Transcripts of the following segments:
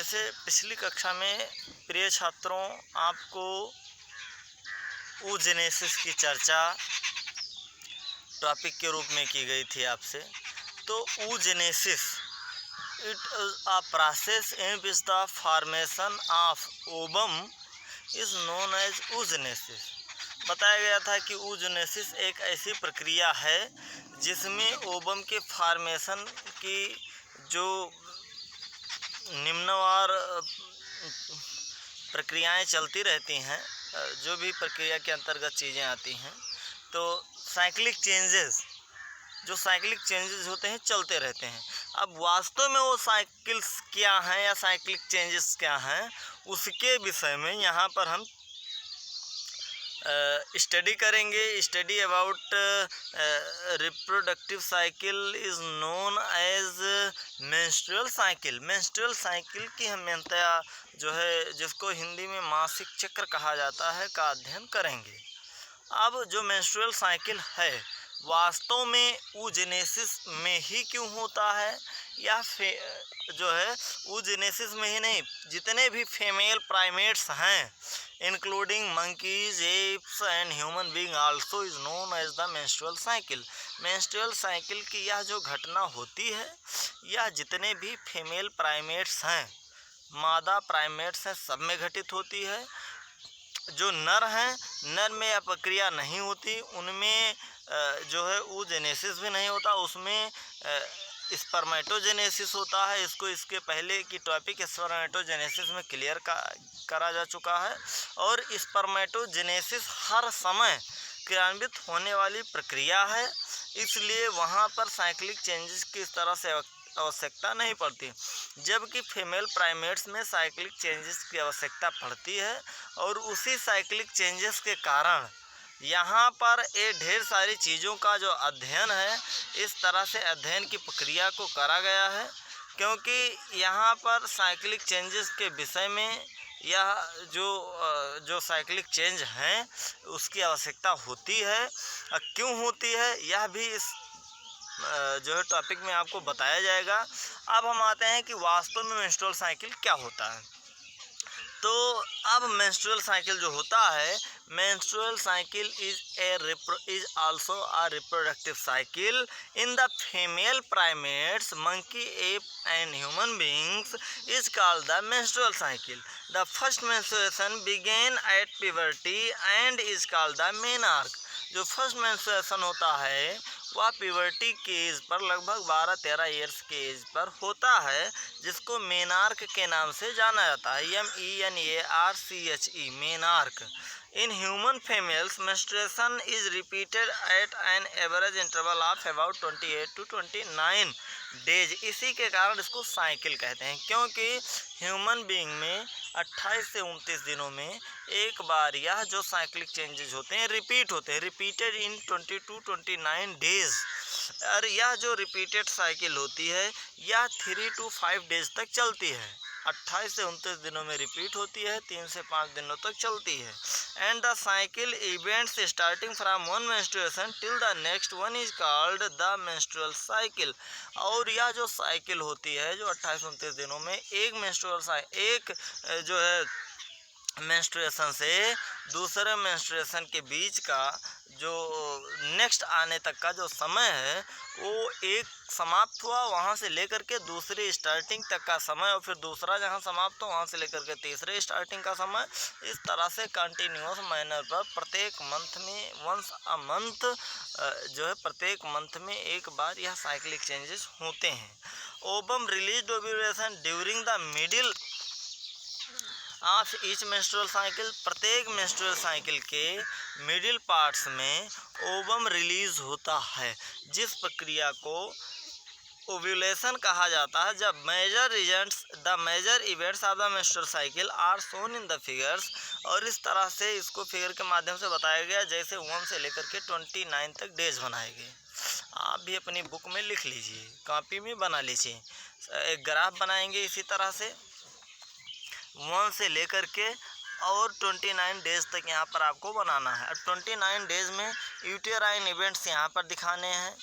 जैसे पिछली कक्षा में प्रिय छात्रों आपको oogenesis की चर्चा टॉपिक के रूप में की गई थी आपसे। तो oogenesis it is a process in which the formation of ovum is known as oogenesis। बताया गया था कि oogenesis एक ऐसी प्रक्रिया है जिसमें ओबम के फॉर्मेशन की जो निम्नवार प्रक्रियाएं चलती रहती हैं, जो भी प्रक्रिया के अंतर्गत चीज़ें आती हैं, तो साइक्लिक चेंजेस होते हैं, चलते रहते हैं। अब वास्तव में वो साइकिल्स क्या हैं या साइक्लिक चेंजेस क्या हैं, उसके विषय में यहाँ पर हम स्टडी करेंगे। Study about reproductive cycle is known as menstrual cycle. Menstrual cycle की हम जो है, जिसको हिंदी में मासिक चक्र कहा जाता है, का अध्ययन करेंगे। अब जो मेंस्ट्रुअल साइकिल है वास्तव में oogenesis में ही क्यों होता है, या जो है oogenesis में ही नहीं, जितने भी फीमेल प्राइमेट्स हैं including monkeys, apes and human being also is known as the menstrual cycle। menstrual cycle की यह जो घटना होती है, यह जितने भी फीमेल प्राइमेट्स हैं, मादा प्राइमेट्स हैं, सब में घटित होती है। जो नर हैं, नर में यह प्रक्रिया नहीं होती, उनमें जो है oogenesis भी नहीं होता, उसमें स्पर्मेटोजेनेसिस होता है। इसको इसके पहले की टॉपिक स्पर्मेटोजेनेसिस में क्लियर करा जा चुका है। और स्पर्मेटोजेनेसिस हर समय क्रियान्वित होने वाली प्रक्रिया है, इसलिए वहाँ पर साइक्लिक चेंजेस की इस तरह से आवश्यकता नहीं पड़ती, जबकि फीमेल प्राइमेट्स में साइक्लिक चेंजेस की आवश्यकता पड़ती है। और उसी साइक्लिक चेंजेस के कारण यहाँ पर ये ढेर सारी चीज़ों का जो अध्ययन है, इस तरह से अध्ययन की प्रक्रिया को करा गया है, क्योंकि यहाँ पर साइक्लिक चेंजेस के विषय में यह जो साइक्लिक चेंज हैं उसकी आवश्यकता होती है। क्यों होती है यह भी इस जो है टॉपिक में आपको बताया जाएगा। अब हम आते हैं कि वास्तव में मेंस्ट्रुअल साइकिल क्या होता है। तो अब मेंस्ट्रुअल साइकिल जो होता है, menstrual cycle is also a reproductive cycle in the female primates, monkey, ape and human beings is called the menstrual cycle. The first menstruation begin at puberty and is called the menarche. जो first menstruation होता है वह puberty के as per, लगभग 12-13 years के as per होता है, जिसको मेनार्क के नाम से जाना जाता है, MENARCHE, menarche. In human females, menstruation is repeated at an average interval of about 28 to 29 days. इसी के कारण इसको साइकिल कहते हैं, क्योंकि ह्यूमन बीइंग में 28 से 29 दिनों में एक बार यह जो साइक्लिक चेंजेस होते हैं रिपीट होते हैं, रिपीटेड इन 20 to 29 डेज। और यह जो रिपीटेड साइकिल होती है यह 3 to 5 डेज तक चलती है। 28 से 29 दिनों में रिपीट होती है, 3 से 5 दिनों तक चलती है। And the cycle events starting from one menstruation till the next one is called the menstrual cycle. और यह जो साइकिल होती है, जो 28-29 दिनों में एक जो है मेंस्ट्रुएशन से दूसरे मेंस्ट्रुएशन के बीच का जो नेक्स्ट आने तक का जो समय है, वो एक समाप्त हुआ वहाँ से लेकर के दूसरी स्टार्टिंग तक का समय, और फिर दूसरा जहाँ समाप्त हो वहाँ से लेकर के तीसरे स्टार्टिंग का समय, इस तरह से कंटिन्यूअस मैनर पर प्रत्येक मंथ में वंस अ मंथ जो है प्रत्येक मंथ में एक बार यह साइक्लिक चेंजेस होते हैं। Ovum release ovulation during the middle of each menstrual cycle. प्रत्येक मेंस्ट्रुअल साइकिल के मिडिल पार्ट्स में ओवम रिलीज होता है, जिस प्रक्रिया को ओव्यूलेशन कहा जाता है। जब the major events of the menstrual cycle are shown in the figures. और इस तरह से इसको फिगर के माध्यम से बताया गया, जैसे 1 से लेकर के 29 तक डेज बनाए गए। आप भी अपनी बुक में लिख लीजिए, कॉपी में बना लीजिए, एक ग्राफ बनाएंगे इसी तरह से 1 से लेकर के और 29 डेज तक यहाँ पर आपको बनाना है। 29 डेज में यूटेराइन इवेंट्स यहाँ पर दिखाने हैं।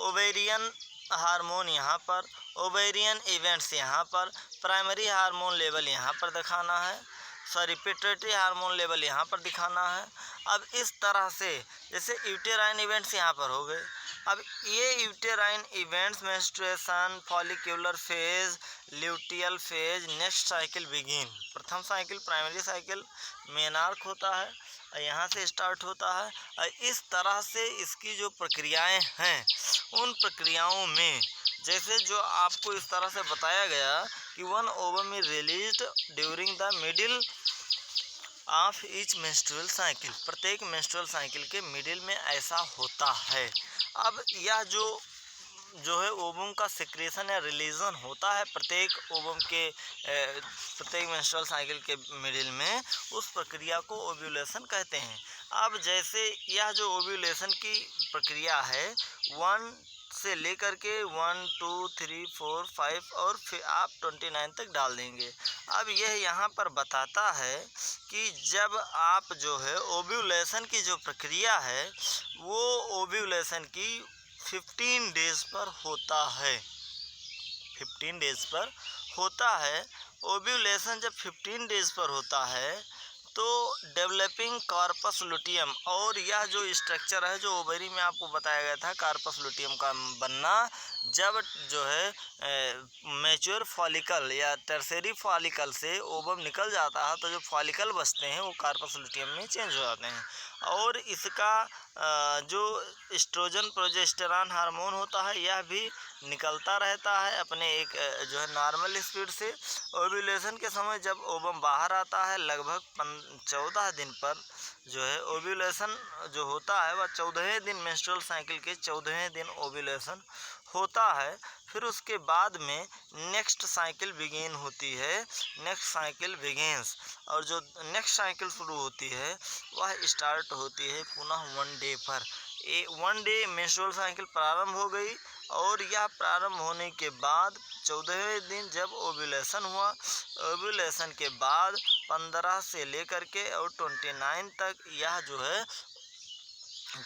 ओवेरियन हार्मोन यहाँ पर, ओवेरियन इवेंट्स यहाँ पर, प्राइमरी हार्मोन लेवल यहाँ पर दिखाना है, सॉरी पिट्यूटरी हार्मोन लेवल यहाँ पर दिखाना है। अब इस तरह से जैसे यूटेराइन इवेंट्स यहाँ पर हो गए। अब ये uterine events menstruation, follicular phase, luteal phase, next cycle begin. प्रथम साइकिल प्राइमरी साइकिल मेनार्क होता है, यहाँ से स्टार्ट होता है। और इस तरह से इसकी जो प्रक्रियाएं हैं उन प्रक्रियाओं में जैसे जो आपको इस तरह से बताया गया कि one ovum is released during the middle of each menstrual cycle, प्रत्येक मेंस्ट्रुअल साइकिल के मिडिल में ऐसा होता है। अब यह जो है ओवम का सिक्रेशन या रिलीजन होता है प्रत्येक ओवम के प्रत्येक मेंस्ट्रुअल साइकिल के मिडिल में, उस प्रक्रिया को ओव्यूलेशन कहते हैं। अब जैसे यह जो ओव्यूलेशन की प्रक्रिया है 1 से लेकर के 1 2 3 4 5 और फिर आप 29 तक डाल देंगे। अब यह यहाँ पर बताता है कि जब आप जो है ओव्यूलेशन की जो प्रक्रिया है वो ओव्यूलेशन की 15 डेज पर होता है, 15 डेज पर होता है। ओव्यूलेशन जब 15 डेज पर होता है तो डेवलपिंग कार्पस लुटियम, और यह जो स्ट्रक्चर है जो ओवरी में आपको बताया गया था कार्पस लुटियम का बनना, जब जो है मैच्योर फॉलिकल या टर्शरी फॉलिकल से ओवम निकल जाता है तो जो फॉलिकल बचते हैं वो कार्पस लुटियम में चेंज हो जाते हैं। और इसका जो एस्ट्रोजन प्रोजेस्टेरॉन हार्मोन होता है यह भी निकलता रहता है अपने एक जो है नॉर्मल स्पीड से। ओव्यूलेशन के समय जब ओवम बाहर आता है लगभग 14 दिन पर जो है ओव्यूलेशन जो होता है वह 14वें दिन मेंस्ट्रुअल साइकिल के 14वें दिन ओव्यूलेशन होता है। फिर उसके बाद में नेक्स्ट साइकिल बिगिन होती है, नेक्स्ट साइकिल बिगिंस, और जो नेक्स्ट साइकिल शुरू होती है वह स्टार्ट होती है पुनः 1 डे पर। 1 डे मेंस्ट्रुअल साइकिल प्रारंभ हो गई और यह प्रारंभ होने के बाद 14वें दिन जब ओव्यूलेशन हुआ, ओव्यूलेशन के बाद 15 से लेकर के और 29 तक यह जो है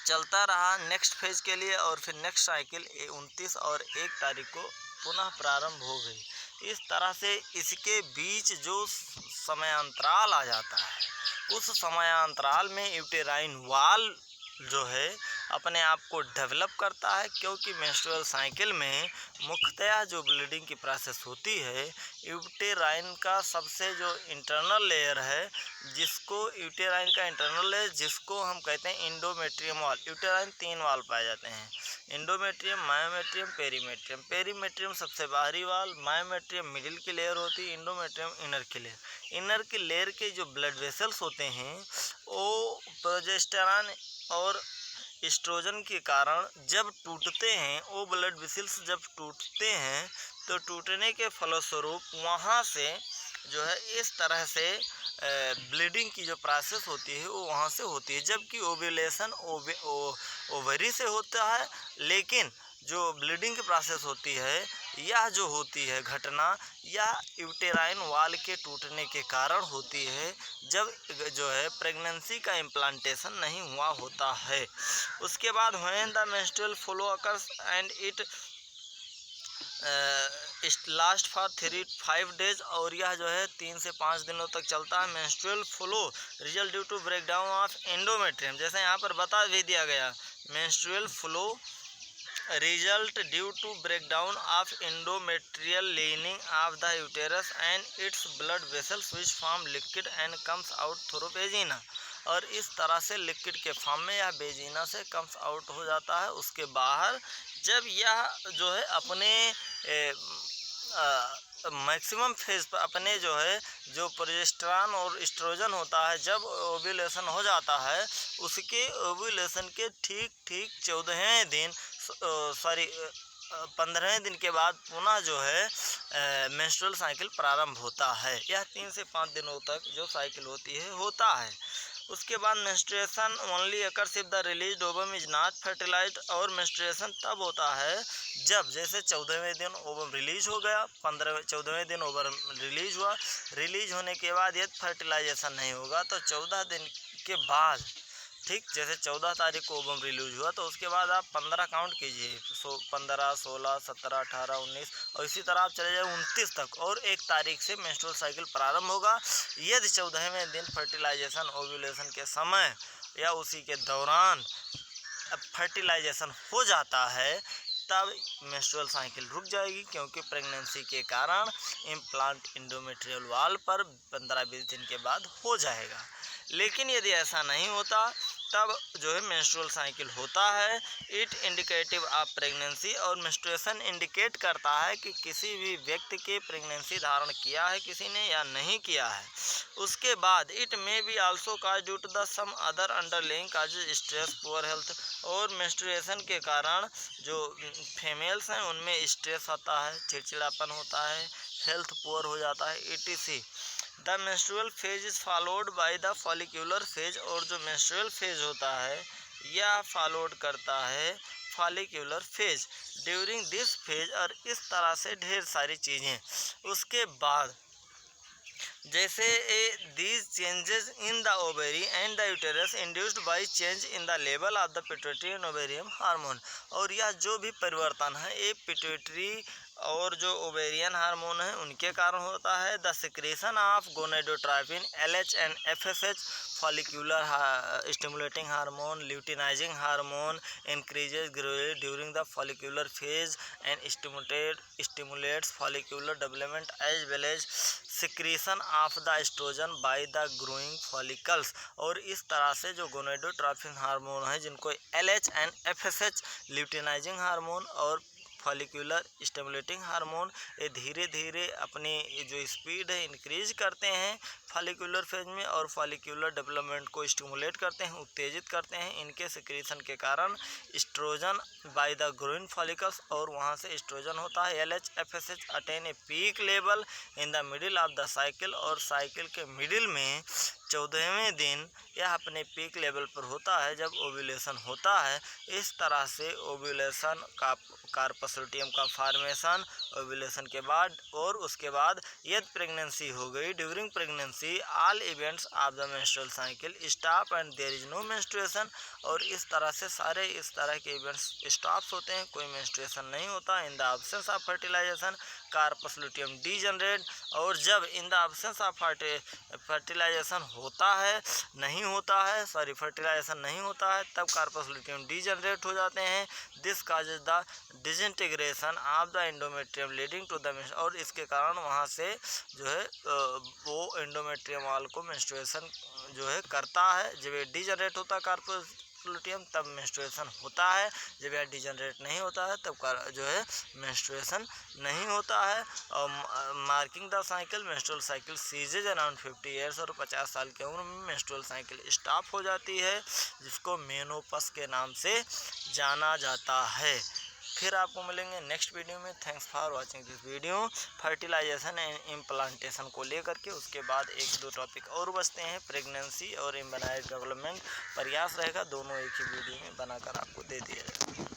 चलता रहा नेक्स्ट फेज के लिए, और फिर नेक्स्ट साइकिल 29 और 1 तारीख को पुनः प्रारंभ हो गई। इस तरह से इसके बीच जो समयांतराल आ जाता है उस समयांतराल में यूटेराइन वॉल जो है अपने आप को डेवलप करता है, क्योंकि मेंस्ट्रुअल साइकिल में मुख्यतः जो ब्लीडिंग की प्रोसेस होती है यूटेराइन का सबसे जो इंटरनल लेयर है, जिसको यूटेराइन का इंटरनल लेयर जिसको हम कहते हैं इंडोमेट्रियम वॉल। यूटेराइन 3 वॉल पाए जाते हैं, इंडोमेट्रियम, मायोमेट्रियम, पेरीमेट्रियम। पेरीमेट्रियम सबसे बाहरी वॉल, मायोमेट्रियम मिडिल की लेयर होती है, इंडोमेट्रियम इनर की लेयर। इनर की लेयर के जो ब्लड वेसल्स होते हैं वो प्रोजेस्टेरॉन और एस्ट्रोजन के कारण जब टूटते हैं, वो ब्लड वेसल्स जब टूटते हैं तो टूटने के फलस्वरूप वहाँ से जो है इस तरह से ब्लीडिंग की जो प्रोसेस होती है वो वहाँ से होती है। जबकि ओव्यूलेशन ओवरी से होता है, लेकिन जो ब्लीडिंग की प्रोसेस होती है यह जो होती है घटना यह यूटेराइन वॉल के टूटने के कारण होती है, जब जो है प्रेगनेंसी का इम्प्लांटेशन नहीं हुआ होता है। उसके बाद when the menstrual flow occurs and it last for 3-5 days, और यह जो है 3 से 5 दिनों तक चलता है। Menstrual flow result due to breakdown of endometrium, जैसे यहाँ पर बता भी दिया गया, menstrual flow result due to breakdown of endometrial lining of the uterus and its blood vessels which form liquid and comes out through vagina, और इस तरह से लिक्विड के फॉर्म में यह वेजिना से कम्स आउट हो जाता है उसके बाहर। जब यह जो है अपने मैक्सिमम फेज पर अपने जो है जो प्रोजेस्टेरॉन और एस्ट्रोजन होता है जब ओव्यूलेशन हो जाता है उसके ओव्यूलेशन के ठीक 14वें दिन 15वें दिन के बाद पुनः जो है मेंस्ट्रुअल साइकिल प्रारंभ होता है। यह 3 से 5 दिनों तक जो साइकिल होती है होता है। उसके बाद menstruation only occurs if the release ovum is not fertilised, और मेंस्ट्रुएशन तब होता है जब जैसे 14वें दिन ओवम रिलीज हो गया, 14वें दिन ओवम रिलीज हुआ, रिलीज होने के बाद यदि फर्टिलाइजेशन नहीं होगा तो 14 दिन के बाद ठीक, जैसे 14 तारीख को ओवम रिलीज हुआ तो उसके बाद आप 15 काउंट कीजिए, 15, 16, 17, 18, 19 और इसी तरह आप चले जाए 29 तक, और 1 तारीख से मेंस्ट्रुअल साइकिल प्रारंभ होगा। यदि 14वें दिन फर्टिलाइजेशन ओव्यूलेशन के समय या उसी के दौरान फर्टिलाइजेशन हो जाता है तब मेंस्ट्रुअल साइकिल रुक जाएगी, क्योंकि प्रेगनेंसी के कारण इम्प्लांट इंडोमेट्रियल वाल पर 15-20 दिन के बाद हो जाएगा। लेकिन यदि ऐसा नहीं होता तब जो है मेंस्ट्रुअल साइकिल होता है। इट इंडिकेटिव ऑफ प्रेगनेंसी, और मेंस्ट्रुएशन इंडिकेट करता है कि किसी भी व्यक्ति के प्रेगनेंसी धारण किया है किसी ने या नहीं किया है। उसके बाद it may be also cause due to the some other underlying causes, stress, poor health, और मेंस्ट्रुएशन के कारण जो फीमेल्स हैं उनमें स्ट्रेस आता है, चिड़चिड़ापन होता है, हेल्थ पुअर हो जाता है, etc। The menstrual phase is followed by the follicular phase, और जो मेंस्ट्रुअल फेज होता है यह फॉलोड करता है follicular phase. During this phase, और इस तरह से ढेर सारी चीज़ें। उसके बाद जैसे these changes in the ovary and the uterus induced by change in the level of the pituitary and ovarian hormone, और यह जो भी परिवर्तन है ये पिट्यूटरी और जो ओवेरियन हार्मोन है उनके कारण होता है। The secretion of gonadotropin, LH and FSH, follicular stimulating hormone, luteinizing hormone increases gradually during the follicular phase and stimulates follicular development as well as secretion of the estrogen by the growing follicles, और इस तरह से जो gonadotropin hormone है जिनको LH and FSH, luteinizing hormone और follicular stimulating hormone, ये धीरे धीरे अपनी जो स्पीड है इंक्रीज करते हैं फॉलिक्यूलर फेज में, और फॉलिक्यूलर डेवलपमेंट को स्टिमुलेट करते हैं, उत्तेजित करते हैं। इनके सिक्रीशन के कारण estrogen by the growing follicles, और वहाँ से एस्ट्रोजन होता है। LH FSH attain a peak level in the middle of the cycle, और साइकिल के मिडिल में 14वें दिन यह अपने पीक लेवल पर होता है जब ओव्यूलेशन होता है। इस तरह से ओव्यूलेशन का कार्पस लुटियम का फॉर्मेशन ओव्यूलेशन के बाद, और उसके बाद यदि प्रेगनेंसी हो गई, during pregnancy all events of the menstrual cycle stop and there is no menstruation, और इस तरह से सारे इस तरह के इवेंट्स स्टॉप्स होते हैं, कोई मेंस्ट्रुएशन नहीं होता। In the absence of fertilization corpus luteum degenerate, और जब in the absence of fertilization fertilization नहीं होता है तब कार्पस लुटियम डीजनरेट हो जाते हैं। This causes the disintegration of the endometrium leading to the, और इसके कारण वहाँ से जो है वो एंडोमेट्रियम वाल को मेंस्ट्रुएशन जो है करता है। जब ये डीजनरेट होता है कार्पस लुटियम तब मेंस्ट्रुएशन होता है, जब यह डिजनरेट नहीं होता है तब जो है मेंस्ट्रुएशन नहीं होता है। और marking the cycle, menstrual cycle सीजेज around 50 years, और 50 साल की उम्र में मेंस्ट्रुअल साइकिल स्टॉप हो जाती है, जिसको मेनोपॉज के नाम से जाना जाता है। फिर आपको मिलेंगे नेक्स्ट वीडियो में। Thanks for watching this video. Fertilization and implantation को लेकर के उसके बाद 1-2 टॉपिक और बचते हैं, प्रेगनेंसी और एम्ब्रियोनिक डेवलपमेंट। प्रयास रहेगा दोनों एक ही वीडियो में बनाकर आपको दे दिया जाए।